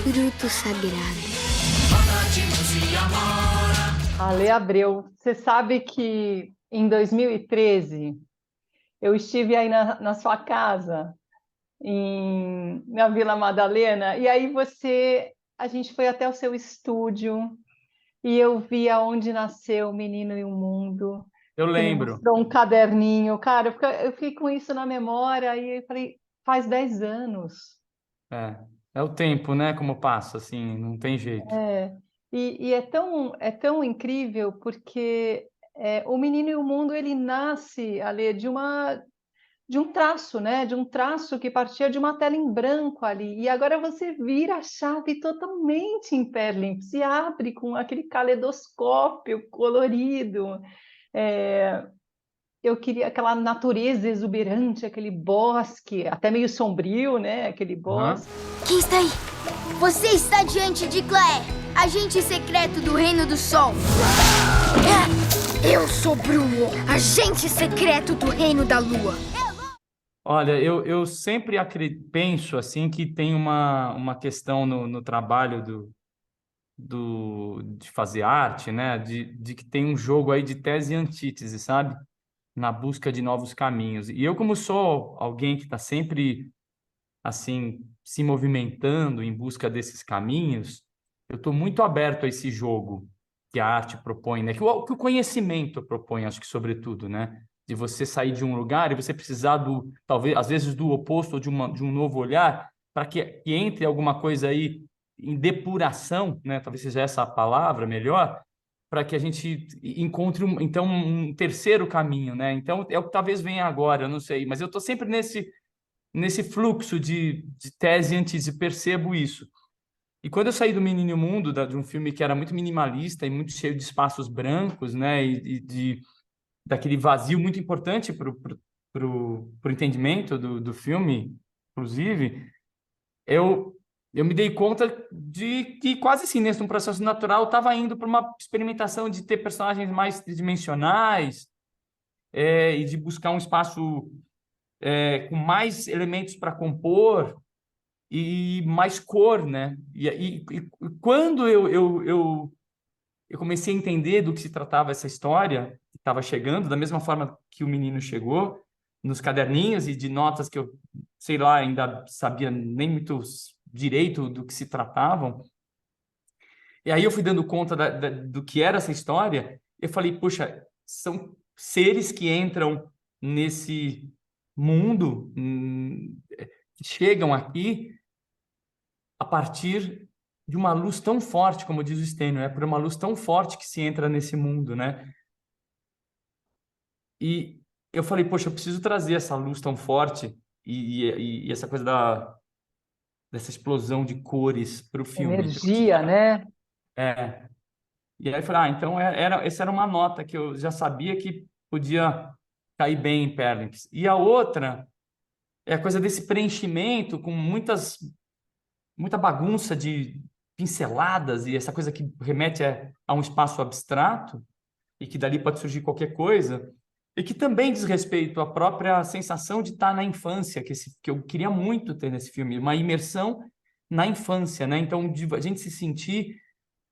Fruto sagrado. Ale Abreu, você sabe que em 2013 eu estive aí na sua casa, na Vila Madalena, e aí a gente foi até o seu estúdio e eu vi aonde nasceu o Menino e o Mundo. Eu Você me lembro. mostrou um caderninho, cara, eu fiquei com isso na memória e eu falei, faz 10 anos. É o tempo, né? Como passa, assim, não tem jeito. É, e é tão incrível porque o Menino e o Mundo ele nasce ali de um traço, né? De um traço que partia de uma tela em branco ali. E agora você vira a chave totalmente em Perlim, se abre com aquele caleidoscópio colorido. É, eu queria aquela natureza exuberante, aquele bosque, até meio sombrio, né? Aquele Aham. bosque. Quem está aí? Você está diante de Claire, agente secreto do Reino do Sol. Eu sou Bruno, agente secreto do Reino da Lua. Olha, eu sempre penso assim que tem uma questão no trabalho de fazer arte, né? De que tem um jogo aí de tese e antítese, sabe? Na busca de novos caminhos. E eu, como sou alguém que está sempre assim se movimentando em busca desses caminhos, eu estou muito aberto a esse jogo que a arte propõe, né? Que o conhecimento propõe, acho que sobretudo, né? De você sair de um lugar e você precisar talvez, às vezes, do oposto ou de um novo olhar, para que entre alguma coisa aí em depuração, né? Talvez seja essa a palavra melhor, para que a gente encontre, então, um terceiro caminho, né? Então, é o que talvez venha agora, eu não sei, mas eu estou sempre nesse fluxo de tese e antítese, percebo isso. E quando eu saí do Menino e o Mundo, de um filme que era muito minimalista e muito cheio de espaços brancos, né, daquele vazio muito importante pro entendimento do filme, inclusive, eu, eu me dei conta de que quase assim, nesse um processo natural, eu estava indo para uma experimentação de ter personagens mais tridimensionais, e de buscar um espaço com mais elementos para compor, e mais cor, né? E quando eu comecei a entender do que se tratava essa história, que estava chegando, da mesma forma que o menino chegou, nos caderninhos e de notas que eu, sei lá, ainda sabia nem muito direito do que se tratavam. E aí eu fui dando conta do que era essa história, eu falei, puxa, são seres que entram nesse mundo, que chegam aqui a partir de uma luz tão forte, como diz o Stênio, é por uma luz tão forte que se entra nesse mundo, né? E eu falei, poxa, eu preciso trazer essa luz tão forte e essa coisa dessa explosão de cores para o filme. Então, Energia, né? é, e aí eu falei, então essa era uma nota que eu já sabia que podia cair bem em Perlix. E a outra é a coisa desse preenchimento com muita bagunça de pinceladas e essa coisa que remete a um espaço abstrato e que dali pode surgir qualquer coisa, e que também diz respeito à própria sensação de estar na infância, que eu queria muito ter nesse filme, uma imersão na infância, né? Então, de a gente se sentir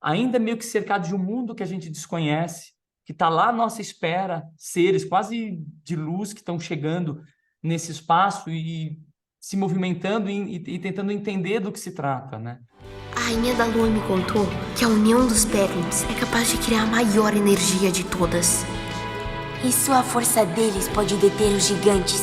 ainda meio que cercado de um mundo que a gente desconhece, que está lá à nossa espera, seres quase de luz que estão chegando nesse espaço e se movimentando e tentando entender do que se trata, né? A Rainha da Lua me contou que a união dos Perlins é capaz de criar a maior energia de todas. E só a força deles pode deter os gigantes.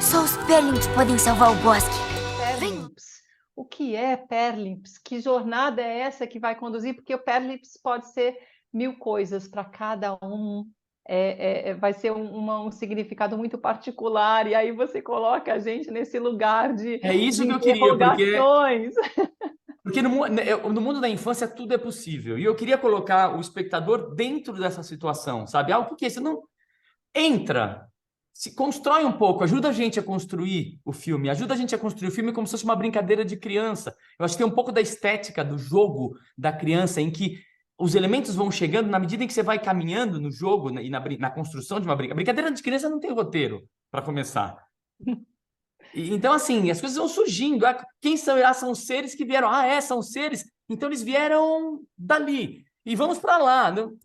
Só os Perlins podem salvar o bosque. Perlimps. O que é Perlimps? Que jornada é essa que vai conduzir? Porque o Perlimps pode ser 1000 coisas para cada um. Vai ser um significado muito particular. E aí você coloca a gente nesse lugar É isso de que eu queria, interrogações. porque no mundo da infância tudo é possível. E eu queria colocar o espectador dentro dessa situação, sabe? Ah, o que é isso? Não entra, se constrói um pouco, ajuda a gente a construir o filme, ajuda a gente a construir o filme como se fosse uma brincadeira de criança. Eu acho que tem um pouco da estética do jogo da criança, em que os elementos vão chegando na medida em que você vai caminhando no jogo e na construção de uma brincadeira. Brincadeira de criança não tem roteiro, para começar. Então, assim, as coisas vão surgindo. Quem são? São seres que vieram. São seres. Então, eles vieram dali. E vamos para lá. Não?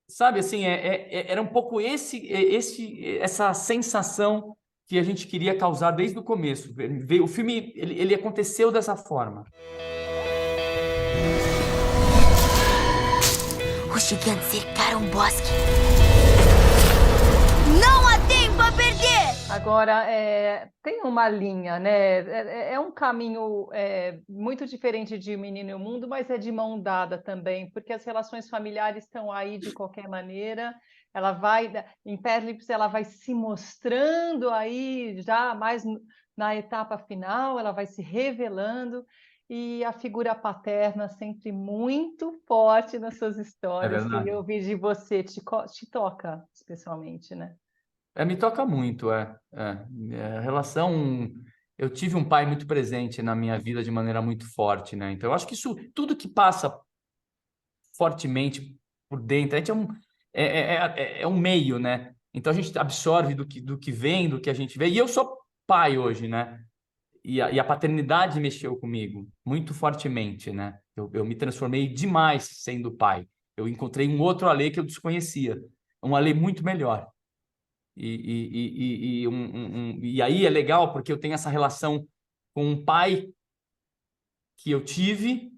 Sabe, assim, era um pouco essa sensação que a gente queria causar desde o começo. O filme, ele aconteceu dessa forma. Os gigantes cercaram o bosque. Não há tempo a perder! Agora, tem uma linha, né? É um caminho muito diferente de O Menino e o Mundo, mas é de mão dada também, porque as relações familiares estão aí de qualquer maneira. Ela vai, em Pérlips, ela vai se mostrando aí já mais na etapa final, ela vai se revelando, e a figura paterna sempre muito forte nas suas histórias, que eu vi de você, te toca especialmente, né? Me toca muito, A relação... Eu tive um pai muito presente na minha vida de maneira muito forte, né? Então, eu acho que isso, tudo que passa fortemente por dentro, a gente é um meio, né? Então, a gente absorve do que vem, do que a gente vê. E eu sou pai hoje, né? E a paternidade mexeu comigo muito fortemente, né? Eu me transformei demais sendo pai. Eu encontrei um outro Alê que eu desconhecia, um Alê muito melhor. E aí é legal porque eu tenho essa relação com um pai que eu tive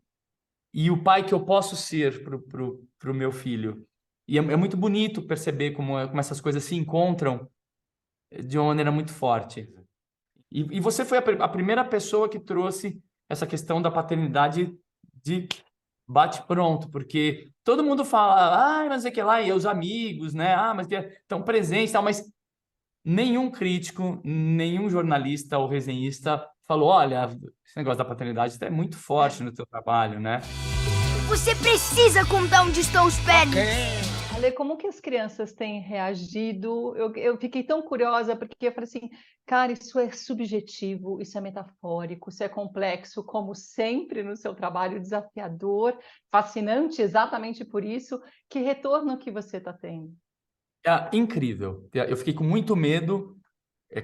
e o pai que eu posso ser pro meu filho. E é muito bonito perceber como essas coisas se encontram de uma maneira muito forte. E você foi a primeira pessoa que trouxe essa questão da paternidade de bate-pronto, porque todo mundo fala, mas é que lá, e os amigos, né? Mas que estão presentes, tal, mas nenhum crítico, nenhum jornalista ou resenhista falou, olha, esse negócio da paternidade é muito forte no teu trabalho, né? Você precisa contar onde estão os Pérlips. Ale, como que as crianças têm reagido? Eu fiquei tão curiosa, porque eu falei assim, cara, isso é subjetivo, isso é metafórico, isso é complexo, como sempre no seu trabalho, desafiador, fascinante, exatamente por isso. Que retorno que você está tendo? Incrível. Eu fiquei com muito medo,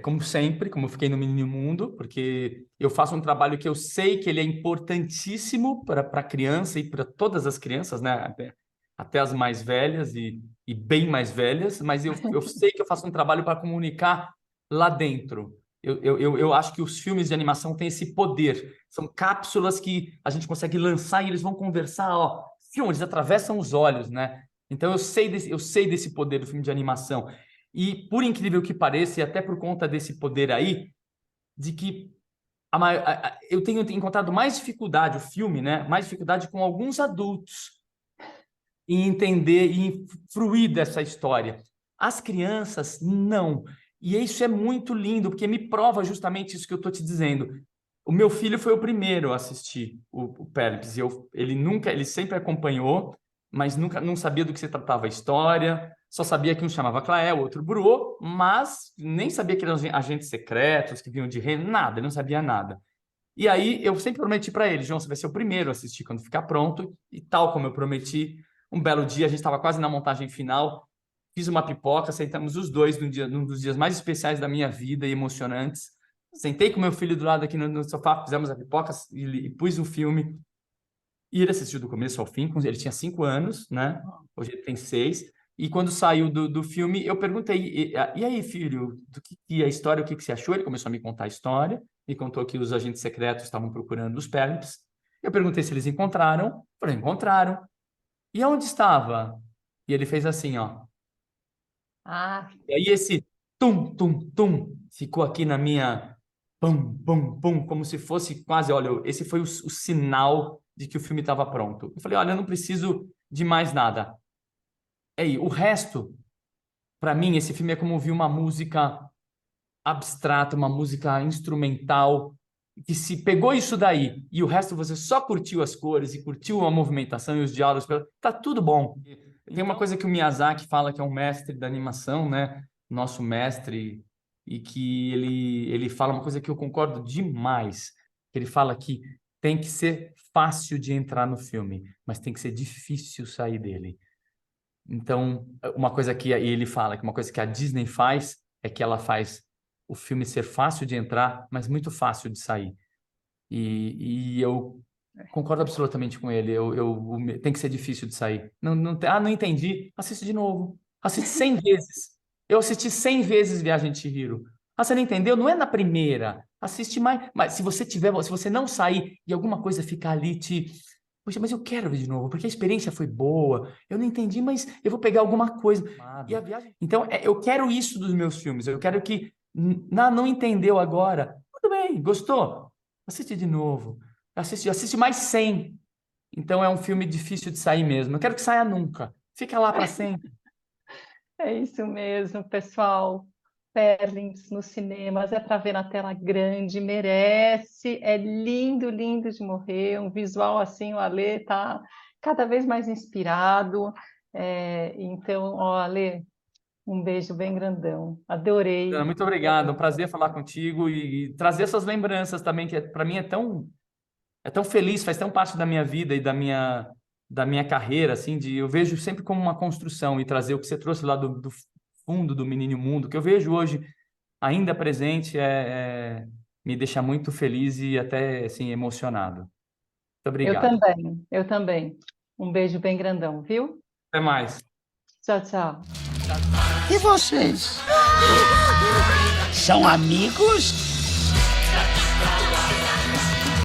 como sempre, como eu fiquei no Menino Mundo, porque eu faço um trabalho que eu sei que ele é importantíssimo para a criança e para todas as crianças, né? Até as mais velhas e bem mais velhas, mas eu sei que eu faço um trabalho para comunicar lá dentro. Eu acho que os filmes de animação têm esse poder. São cápsulas que a gente consegue lançar e eles vão conversar, eles atravessam os olhos, né? Então eu sei desse poder do filme de animação. E por incrível que pareça, e até por conta desse poder aí, de que eu tenho encontrado mais dificuldade, o filme, né? Mais dificuldade com alguns adultos em entender e em fruir dessa história. As crianças, não. E isso é muito lindo, porque me prova justamente isso que eu estou te dizendo. O meu filho foi o primeiro a assistir o Pérlips. Ele sempre acompanhou, mas nunca não sabia do que se tratava a história, só sabia que um chamava Claé, o outro Bruô, mas nem sabia que eram agentes secretos, que vinham de reino, nada, ele não sabia nada. E aí eu sempre prometi para ele, João, você vai ser o primeiro a assistir quando ficar pronto, e tal como eu prometi, um belo dia, a gente estava quase na montagem final, fiz uma pipoca, sentamos os dois num dos dias mais especiais da minha vida e emocionantes. Sentei com meu filho do lado aqui no sofá, fizemos a pipoca e pus o filme. E ele assistiu do começo ao fim, ele tinha 5 anos, né? Hoje ele tem 6. E quando saiu do filme, eu perguntei, e aí, filho, do que a história, o que você achou? Ele começou a me contar a história, me contou que os agentes secretos estavam procurando os Pérlips. Eu perguntei se eles encontraram. Falei, encontraram. E aonde estava? E ele fez assim, ó. E aí esse tum, tum, tum ficou aqui na minha pum, pum, pum, como se fosse quase, olha, esse foi o sinal de que o filme estava pronto. Eu falei, olha, eu não preciso de mais nada. Aí, o resto, para mim, esse filme é como ouvir uma música abstrata, uma música instrumental, que se pegou isso daí e o resto você só curtiu as cores e curtiu a movimentação e os diálogos, tá tudo bom. Tem uma coisa que o Miyazaki fala que é um mestre da animação, né? Nosso mestre, e que ele fala uma coisa que eu concordo demais. Ele fala que tem que ser fácil de entrar no filme, mas tem que ser difícil sair dele. Então, uma coisa que ele fala, que uma coisa que a Disney faz é que ela faz o filme ser fácil de entrar, mas muito fácil de sair. E eu concordo absolutamente com ele. Tem que ser difícil de sair. Não entendi. Assiste de novo. Assiste 100 vezes. Eu assisti 100 vezes Viagem de Chihiro. Ah, você não entendeu? Não é na primeira. Assiste mais. Mas se você não sair e alguma coisa ficar ali Poxa, mas eu quero ver de novo, porque a experiência foi boa. Eu não entendi, mas eu vou pegar alguma coisa. E a viagem... Então, eu quero isso dos meus filmes. Eu quero que... Não entendeu agora. Tudo bem, gostou? Assiste de novo. Assiste mais 100. Então, é um filme difícil de sair mesmo. Eu quero que saia nunca. Fica lá para sempre. É isso mesmo, pessoal. Perlins nos cinemas, é para ver na tela grande, merece, é lindo, lindo de morrer, um visual assim, o Ale tá cada vez mais inspirado, então, ó, Ale, um beijo bem grandão, adorei. Muito obrigado, é um prazer falar contigo e trazer essas lembranças também, que para mim é tão feliz, faz tão parte da minha vida e da minha carreira, assim, eu vejo sempre como uma construção e trazer o que você trouxe lá do fundo do Menino e o Mundo, que eu vejo hoje ainda presente, me deixa muito feliz e até, assim, emocionado. Muito obrigado. Eu também. Um beijo bem grandão, viu? Até mais. Tchau, tchau. E vocês? São amigos?